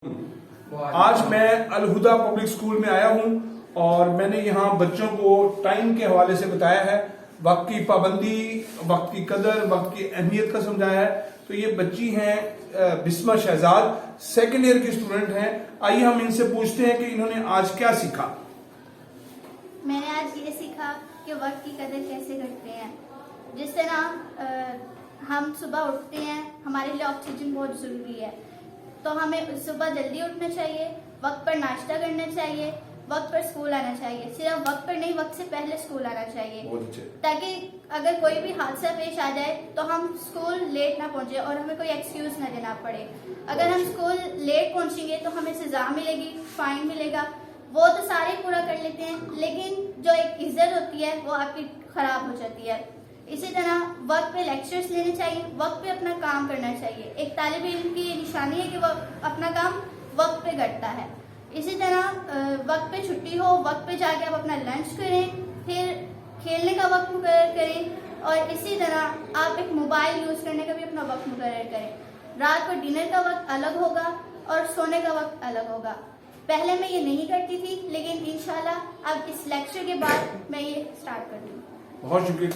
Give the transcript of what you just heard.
آج میں الہدا public school میں آیا ہوں اور میں نے یہاں بچوں کو ٹائم کے حوالے سے بتایا ہے، وقت کی پابندی، وقت کی قدر، وقت کی اہمیت کا سمجھایا ہے۔ تو یہ بچی ہیں بسمہ شہزاد، سیکنڈ ایئر کی اسٹوڈنٹ ہیں۔ آئیے ہم ان سے پوچھتے ہیں کہ انہوں نے آج کیا سیکھا۔ میں نے آج یہ سیکھا کہ وقت کی قدر کیسے کرتے ہیں۔ جس طرح ہم صبح اٹھتے ہیں، ہمارے لیے آکسیجن بہت ضروری ہے، تو ہمیں صبح جلدی اٹھنا چاہیے، وقت پر ناشتہ کرنا چاہیے، وقت پر اسکول آنا چاہیے۔ صرف وقت پر نہیں، وقت سے پہلے اسکول آنا چاہیے، تاکہ اگر کوئی بھی حادثہ پیش آ جائے تو ہم اسکول لیٹ نہ پہنچے اور ہمیں کوئی ایکسکیوز نہ دینا پڑے۔ اگر ہم اسکول لیٹ پہنچیں گے تو ہمیں سزا ملے گی، فائن ملے گا۔ وہ تو سارے پورا کر لیتے ہیں، لیکن جو ایک عزت ہوتی ہے وہ آپ کی خراب ہو جاتی ہے۔ اسی طرح وقت پہ لیکچرز لینے چاہیے، وقت پہ اپنا کام کرنا چاہیے۔ ایک طالب علم کی یہ نشانی ہے کہ وہ اپنا کام وقت پہ کرتا ہے۔ اسی طرح وقت پہ چھٹی ہو، وقت پہ جا کے آپ اپنا لنچ کریں، پھر کھیلنے کا وقت مقرر کریں، اور اسی طرح آپ ایک موبائل یوز کرنے کا بھی اپنا وقت مقرر کریں۔ رات کو ڈنر کا وقت الگ ہوگا اور سونے کا وقت الگ ہوگا۔ پہلے میں یہ نہیں کرتی تھی، لیکن انشاءاللہ اب اس لیکچر کے بعد میں یہ سٹارٹ کر دوں۔ بہت شکریہ۔